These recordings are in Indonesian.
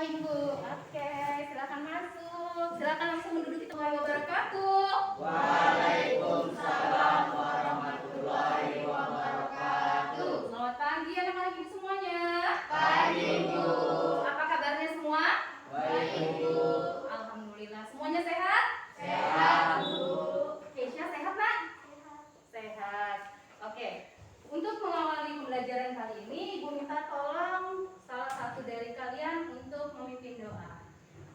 Ibu. Oke, silakan masuk. Silakan langsung menduduki tempat wabarakatuh. Waalaikumsalam warahmatullahi wabarakatuh. Selamat pagi anak-anak ibu semuanya. Pagi, Bu. Apa kabarnya semua? Baik, Bu. Alhamdulillah. Semuanya sehat? Sehat, Bu. Keisha sehat, Nak? Sehat. Oke. Untuk mengawali pembelajaran kali ini, Ibu minta tolong salah satu dari kalian untuk memimpin doa.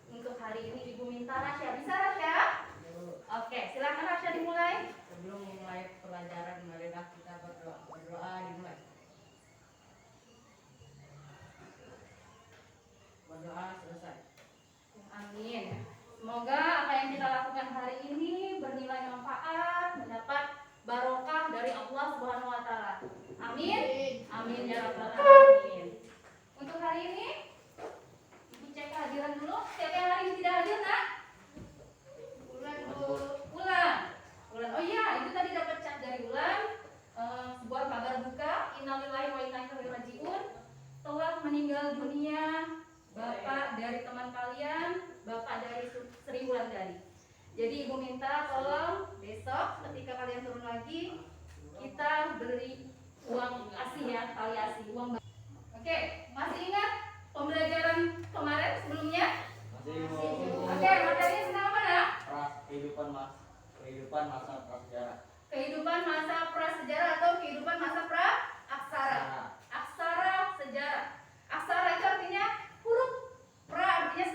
Untuk hari ini Ibu minta Rasya. Bisa Rasya? Oke, silakan Rasya dimulai. Sebelum memulai pelajaran, marilah kita berdoa. Berdoa dimulai. Berdoa selesai. Amin. Semoga apa yang kita lakukan hari ini bernilai manfaat, mendapat barokah dari Allah Subhanahu wa taala. Amin. Amin ya rabbal alamin. Untuk hari ini Ibu cek kehadiran dulu. Siapa yang hari ini tidak hadir, Nak? Ulan. Oh iya, itu tadi dapat chat dari Ulan. Sebuah kabar duka, innalillahi wa inna ilaihi rajiun. Telah meninggal dunia Bapak dari teman kalian, Bapak dari Sri Wulandari. Jadi Ibu minta tolong besok ketika kalian turun lagi kita beri uang ASI ya, tali ASI, uang. Oke, masih ingat pembelajaran kemarin sebelumnya? Masih, Bu. Oke, materinya tentang apa, Nak? Kehidupan masa prasejarah. Kehidupan masa prasejarah atau kehidupan masa pra-aksara. Aksara sejarah. Aksara itu artinya huruf, pra artinya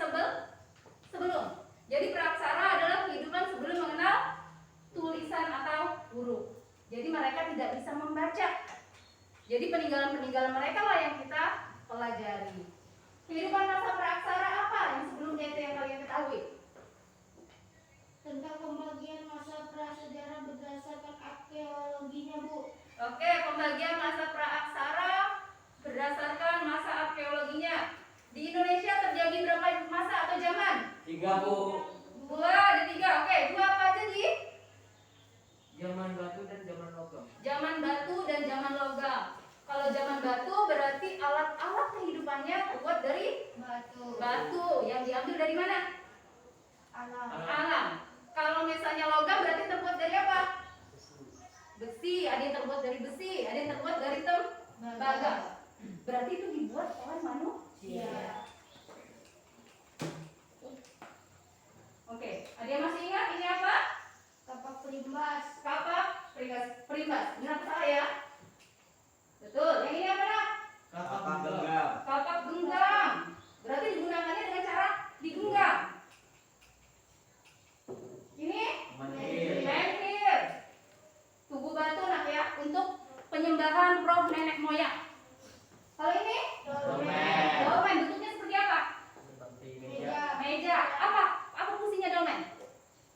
sebelum. Jadi praaksara adalah kehidupan sebelum mengenal tulisan atau huruf. Jadi mereka tidak bisa membaca. Jadi peninggalan-peninggalan mereka lah yang kita pelajari. Kehidupan masa praaksara apa yang sebelumnya itu yang kalian ketahui? Tentang pembagian masa prasejarah berdasarkan arkeologinya, Bu. Oke, pembagian masa praaksara berdasarkan masa arkeologinya. Di Indonesia terjadi berapa masa atau zaman? 3, Bu. 2, ada 3. Oke, 2 apa aja di? Zaman batu dan zaman logam. Zaman batu dan zaman logam. Kalau zaman batu berarti alat-alat kehidupannya terbuat dari batu. Yang diambil dari mana? Alam. Kalau misalnya logam berarti terbuat dari apa? Besi. Ada yang terbuat dari besi, ada yang terbuat dari tembaga. Berarti itu dibuat oleh manusia. Oke, ada yang masih ingat ini apa? Kapak perimbas. Kapak perimbas. Benar atau salah ya? Betul. Yang ini apa, Nak? Kapak genggam. Kapak genggam. Berarti digunakannya dengan cara digenggam. Ini menhir. Tubuh batu, Nak ya, untuk penyembahan roh nenek moyang. Kalau ini dolmen. Bentuknya seperti apa? Seperti Meja. Apa fungsinya dolmen?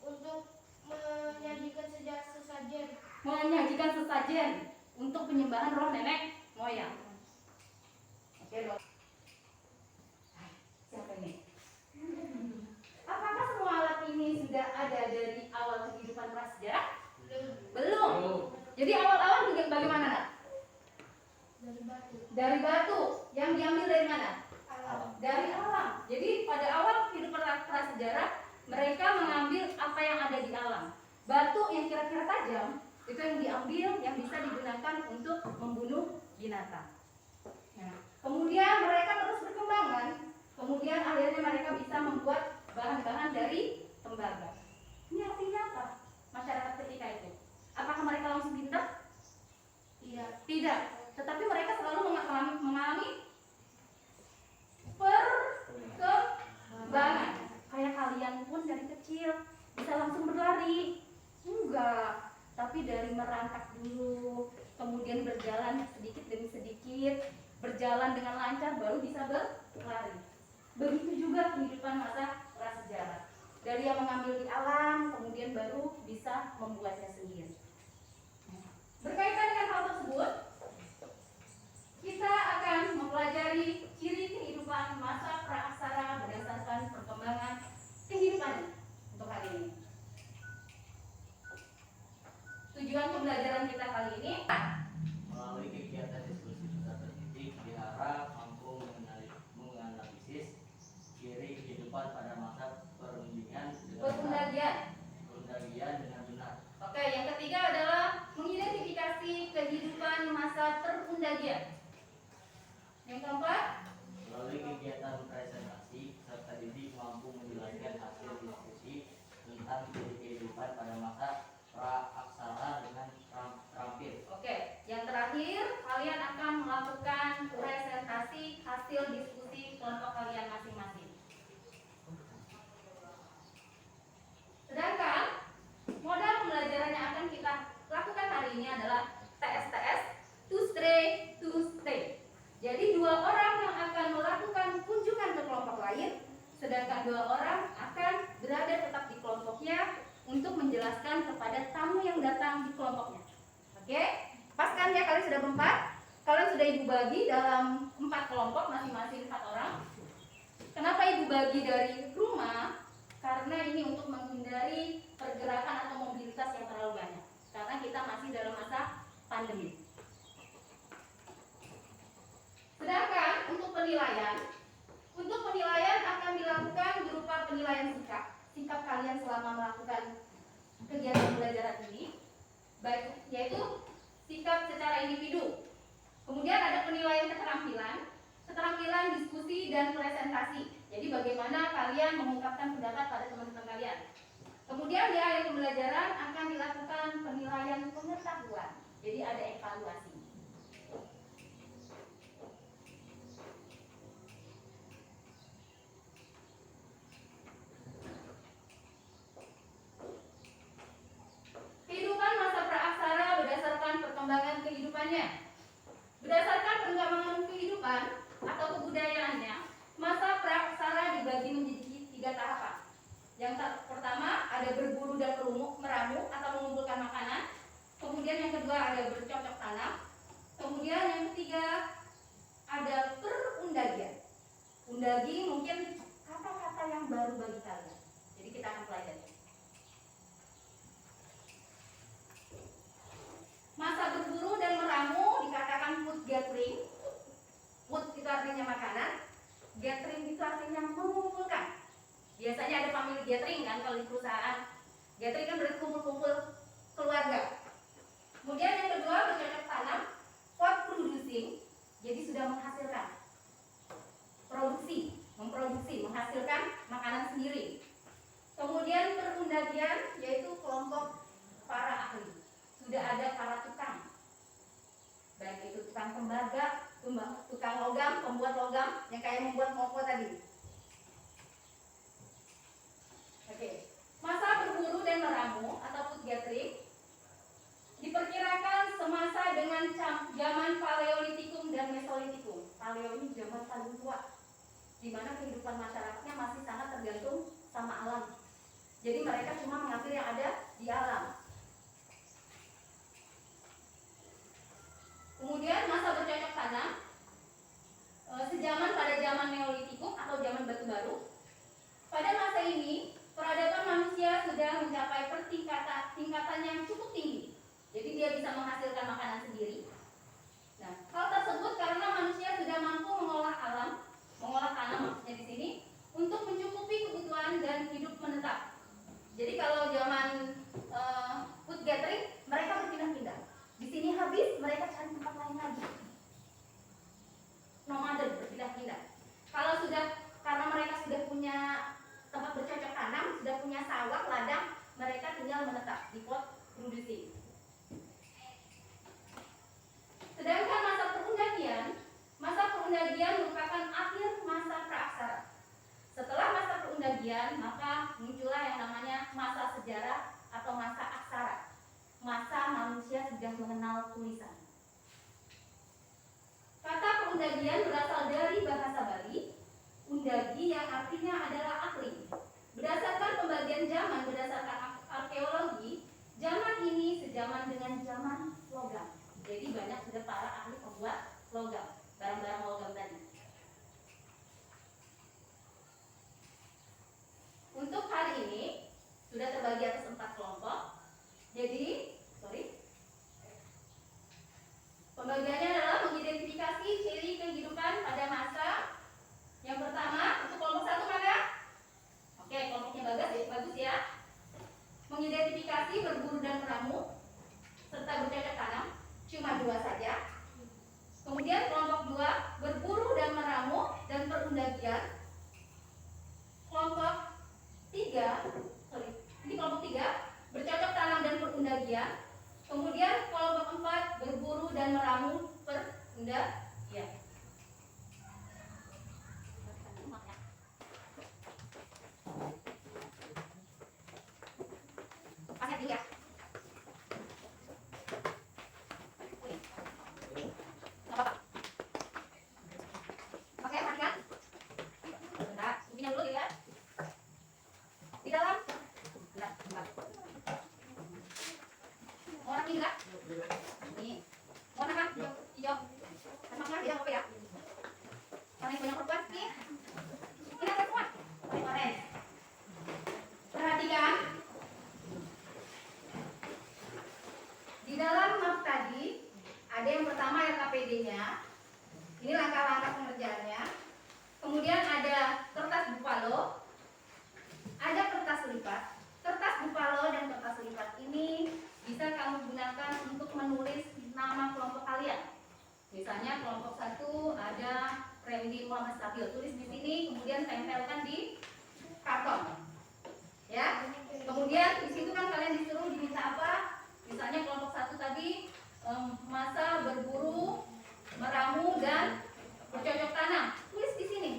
Untuk menyajikan sesajen. Menyajikan sesajen untuk penyembahan roh nenek moyang. Oke, dok. Siapa ini? Apakah semua alat ini sudah ada dari awal kehidupan prasejarah? Belum. Jadi awal-awal juga bagaimana, Nak? Dari batu. Dari batu. Yang diambil dari mana? Alam. Dari alam. Jadi pada awal kehidupan prasejarah mereka mengambil apa yang ada di alam. Batu yang kira-kira tajam itu yang diambil, yang bisa digunakan untuk membunuh binatang. Nah, kemudian mereka terus berkembangan. Kemudian akhirnya mereka bisa membuat bahan-bahan dari tembaga. Ini artinya apa? Masyarakat ketika itu. Apakah mereka langsung pintar? Tidak. Tetapi mereka selalu mengalami perkembangan. Kayak kalian pun dari kecil bisa langsung berlari? Enggak. Tapi dari merangkak dulu, kemudian berjalan sedikit demi sedikit, berjalan dengan lancar baru bisa berlari. Begitu juga kehidupan masa prasejarah. Dari yang mengambil di alam, kemudian baru bisa membuatnya sendiri. Berkaitan dengan hal tersebut, kita akan mempelajari ciri kehidupan masa praaksara berdasarkan perkembangan kehidupan untuk hari ini. Tujuan pembelajaran kita kali ini melalui kegiatan diskusi besar tertitik diharap mampu menganalisis sedangkan 2 orang akan berada tetap di kelompoknya untuk menjelaskan kepada tamu yang datang di kelompoknya. Oke, pas kan ya, kalian sudah berempat, kalian sudah ibu bagi dalam 4 kelompok masing-masing 4 orang. Kenapa ibu bagi dari rumah? Karena ini untuk menghindari pergerakan atau mobilitas yang terlalu banyak. Karena kita masih dalam masa pandemi. Sedangkan untuk penilaian akan dilakukan berupa penilaian sikap kalian selama melakukan kegiatan pembelajaran ini, baik yaitu sikap secara individu. Kemudian ada penilaian keterampilan diskusi dan presentasi. Jadi bagaimana kalian mengungkapkan pendapat pada teman-teman kalian. Kemudian di akhir pembelajaran akan dilakukan penilaian pengetahuan. Jadi ada evaluasi. Kehidupan masa praaksara berdasarkan perkembangan kehidupannya. Berdasarkan perkembangan kehidupan atau kebudayaannya, masa praaksara dibagi menjadi 3 tahapan. Yang pertama ada berburu dan meramu atau mengumpulkan makanan. Kemudian yang kedua ada bercocok tanam. Kemudian yang ketiga ada perundagian. Undagi mungkin kata-kata yang baru bagi kalian. Jadi kita akan pelajari. Masa berburu dan meramu dikatakan food gathering. Food itu artinya makanan. Gathering itu artinya mengumpulkan. Biasanya ada family gathering kan kalau di perusahaan. Gathering kan berarti kumpul-kumpul keluarga. Kemudian yang kedua bercocok tanam, food producing. Jadi sudah menghasilkan. Memproduksi, menghasilkan makanan sendiri. Kemudian perundagian yaitu kelompok para ahli. Sudah ada para tukang. Baik itu tukang tembaga, tukang logam, pembuat logam yang kayak membuat moko tadi. Oke. Masa berburu dan meramu atau food gathering diperkirakan semasa dengan zaman Paleolitikum dan Mesolitikum. Paleo ini zaman paling tua, di mana kehidupan masyarakatnya masih sangat tergantung sama alam. Jadi mereka cuma mengambil yang ada di alam. Kemudian masa bercocok tanam sejaman pada zaman Neolitikum atau zaman batu baru. Pada masa ini peradaban manusia sudah mencapai tingkatan yang cukup tinggi. Jadi dia bisa menghasilkan makanan sendiri. Nah, hal tersebut karena manusia sudah mampu mengolah tanah maksudnya di sini untuk mencukupi kebutuhan dan hidup menetap. Jadi kalau zaman food gathering mereka berpindah-pindah. Di sini habis, mereka cari tempat lain lagi. Nomaden, berpindah-pindah. Kalau karena mereka sudah punya tempat bercocok tanam, sudah punya sawah, ladang, mereka tinggal menetap di pot produksi. Sedangkan masa perundagian merupakan akhir masa praaksara. Setelah masa perundagian, maka muncullah yang namanya masa sejarah atau masa aksara. Masa manusia sudah mengenal tulisan. Kata perundagian berasal dari bahasa Bali, undagi yang artinya adalah ahli. Berdasarkan pembagian zaman berdasarkan arkeologi, zaman ini sejaman dengan zaman logam. Jadi banyak sudah para ahli pembuat logam, barang-barang logam tadi. Untuk hari ini sudah terbagi atas 4 kelompok. Jadi, pembagiannya adalah mengidentifikasi ciri kehidupan pada masa. Yang pertama, untuk kelompok 1 Muhammad Sabil. Tulis di sini, kemudian tempelkan di karton. Ya. Kemudian di situ kan kalian disuruh diminta apa? Misalnya kelompok 1 tadi masa berburu, meramu dan bercocok tanam. Tulis di sini.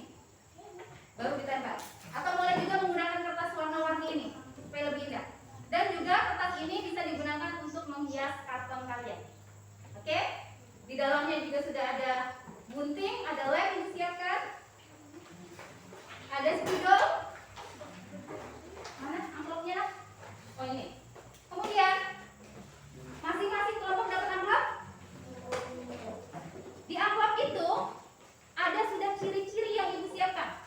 Baru ditempel. Atau boleh juga menggunakan kertas warna-warni ini supaya lebih indah. Dan juga kertas ini bisa digunakan untuk menghias karton kalian. Oke? Di dalamnya juga sudah ada gunting, ada lem yang disiapkan. Ada spidol. Mana amplopnya? Oh ini. Kemudian masing-masing kelompok dapat amplop. Di amplop itu ada sudah ciri-ciri yang ibu siapkan.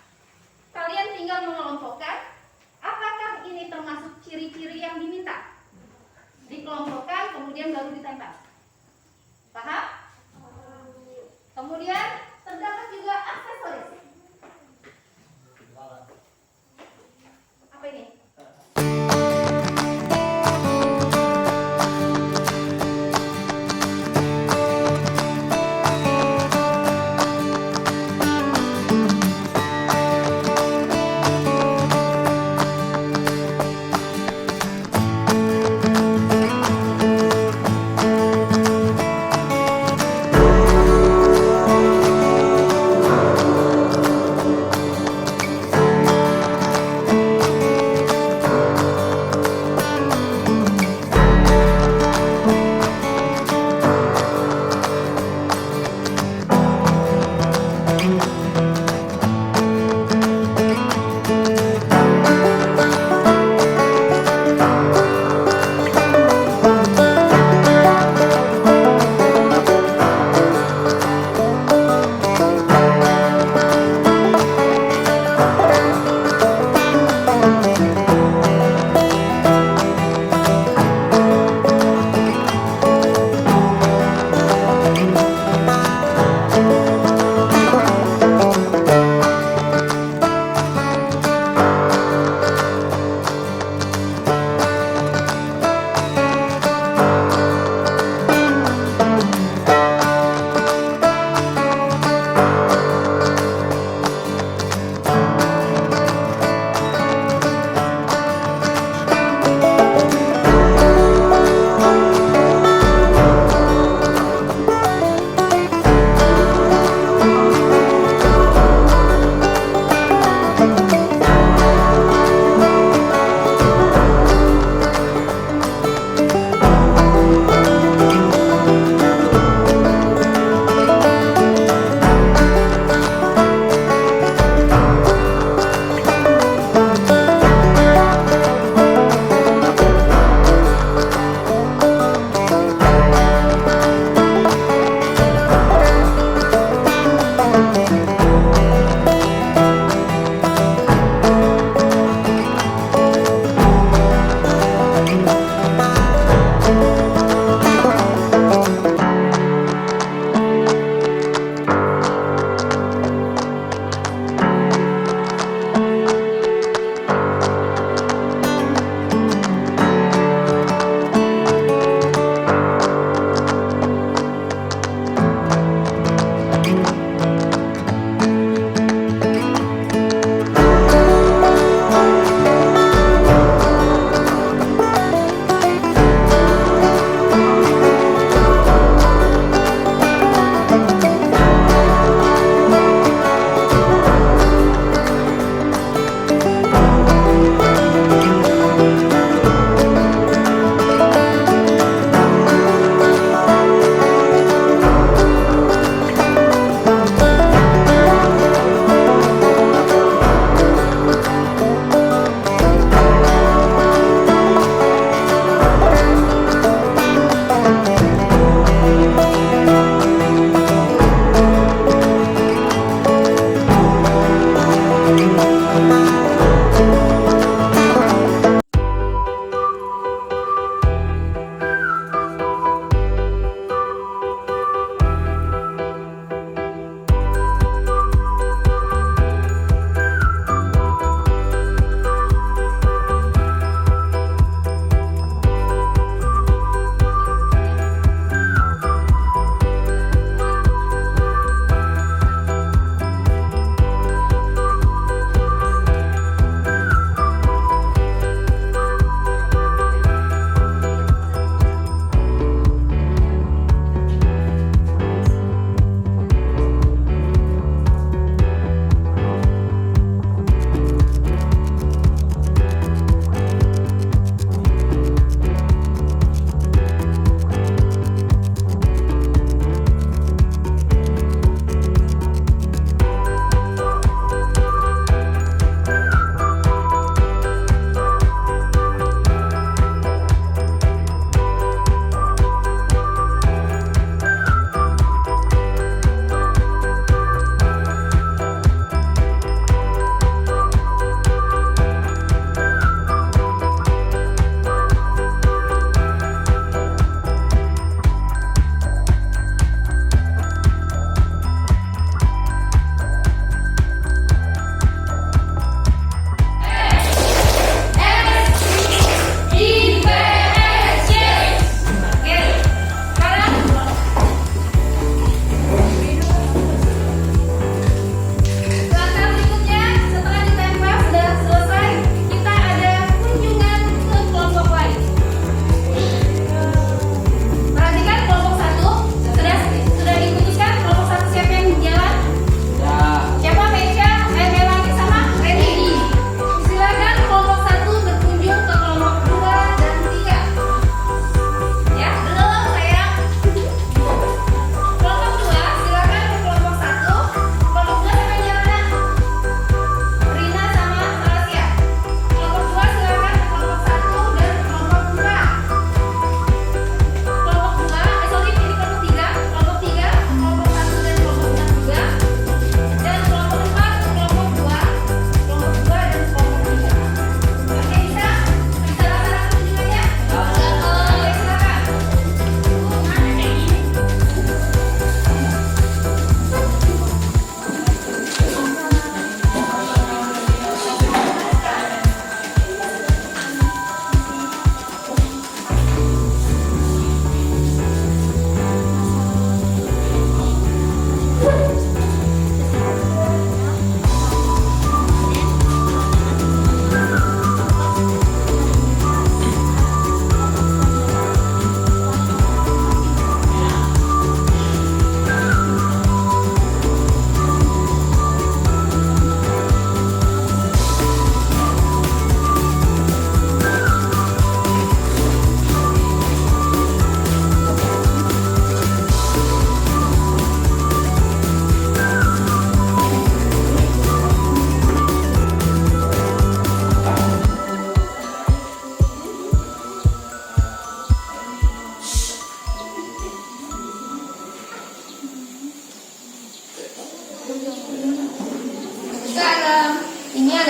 Kalian tinggal mengelompokkan apakah ini termasuk ciri-ciri yang diminta. Dikelompokkan kemudian baru ditempel. Paham? Kemudian terdapat juga aksesoris. Apa ini?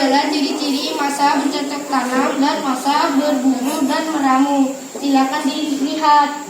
adalah ciri-ciri masa bercocok tanam dan masa berburu dan meramu. Silakan dilihat.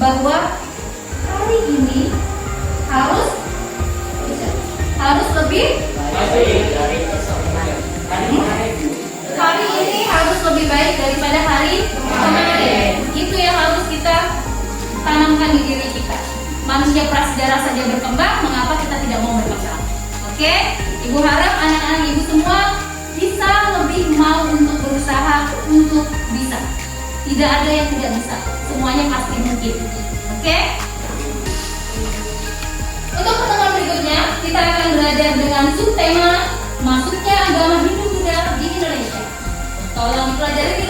bahwa hari ini harus lebih Baik dari esoknya. hari ini harus lebih baik daripada hari kemarin. Itu yang harus kita tanamkan di diri kita. Manusia prasejarah saja berkembang, mengapa kita tidak mau berkembang? Oke, Ibu harap anak-anak Ibu semua bisa lebih mau untuk berusaha untuk bisa. Tidak ada yang tidak bisa, semuanya pasti mungkin. Oke? Untuk pertemuan berikutnya, kita akan belajar dengan subtema masuknya agama Hindu Buddha di Indonesia. Tolong pelajari di